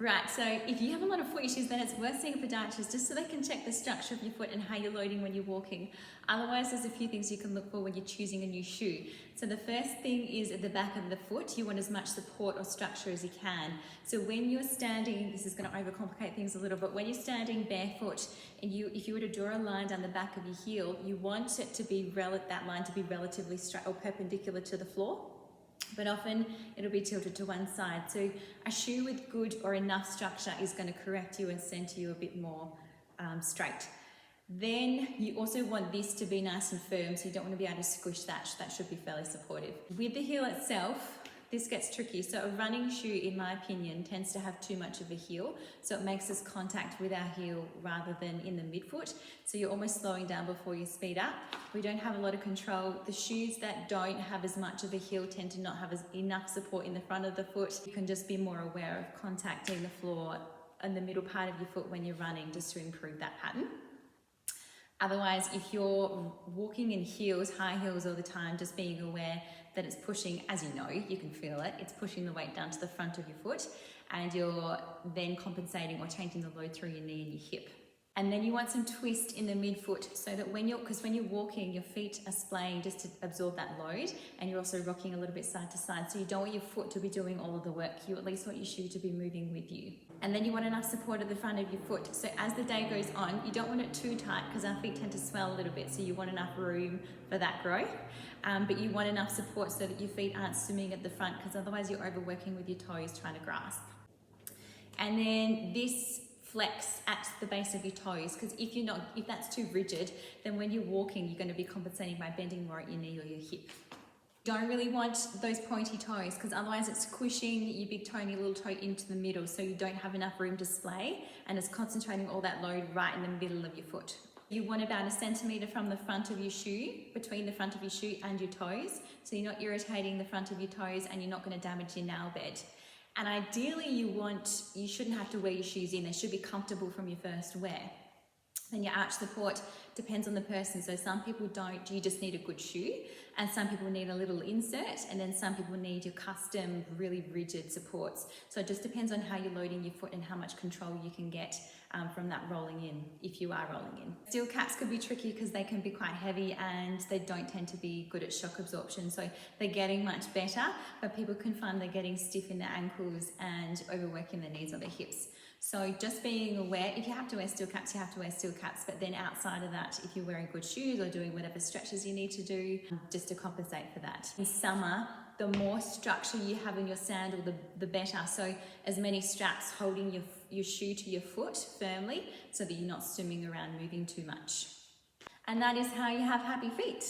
Right, so if you have a lot of foot issues, then it's worth seeing a podiatrist just so they can check the structure of your foot and how you're loading when you're walking. Otherwise, there's a few things you can look for when you're choosing a new shoe. So the first thing is at the back of the foot, you want as much support or structure as you can. So when you're standing, this is going to overcomplicate things a little, but when you're standing barefoot and if you were to draw a line down the back of your heel, you want it to be that line to be relatively straight or perpendicular to the floor. But often it'll be tilted to one side. So a shoe with good or enough structure is going to correct you and center you a bit more straight. Then you also want this to be nice and firm, so you don't want to be able to squish that. That should be fairly supportive. With the heel itself, this gets tricky. So a running shoe, in my opinion, tends to have too much of a heel. So it makes us contact with our heel rather than in the midfoot. So you're almost slowing down before you speed up. We don't have a lot of control. The shoes that don't have as much of a heel tend to not have enough support in the front of the foot. You can just be more aware of contacting the floor and the middle part of your foot when you're running, just to improve that pattern. Otherwise, if you're walking in heels, high heels all the time, just being aware that it's pushing, as you know, you can feel it, it's pushing the weight down to the front of your foot, and you're then compensating or changing the load through your knee and your hip. And then you want some twist in the midfoot so that when you're walking, your feet are splaying just to absorb that load, and you're also rocking a little bit side to side. So you don't want your foot to be doing all of the work. You at least want your shoe to be moving with you. And then you want enough support at the front of your foot. So as the day goes on, you don't want it too tight because our feet tend to swell a little bit. So you want enough room for that growth. But you want enough support so that your feet aren't swimming at the front, because otherwise you're overworking with your toes trying to grasp. And then this flex at the base of your toes, because if that's too rigid, then when you're walking, you're going to be compensating by bending more at your knee or your hip. You don't really want those pointy toes, because otherwise it's squishing your big toe and your little toe into the middle, so you don't have enough room to splay, and it's concentrating all that load right in the middle of your foot. You want about 1 centimetre from the front of your shoe, between the front of your shoe and your toes, so you're not irritating the front of your toes and you're not going to damage your nail bed. And ideally you shouldn't have to wear your shoes in. They should be comfortable from your first wear. Then your arch support depends on the person. So some people don't, you just need a good shoe, and some people need a little insert, and then some people need your custom, really rigid supports. So it just depends on how you're loading your foot and how much control you can get from that rolling in, if you are rolling in. Steel caps could be tricky because they can be quite heavy and they don't tend to be good at shock absorption. So they're getting much better, but people can find they're getting stiff in their ankles and overworking their knees or their hips. So just being aware, if you have to wear steel caps, you have to wear steel caps, but then outside of that, if you're wearing good shoes or doing whatever stretches you need to do, just to compensate for that. In summer, the more structure you have in your sandal, the better. So as many straps holding your shoe to your foot firmly so that you're not swimming around moving too much. And that is how you have happy feet.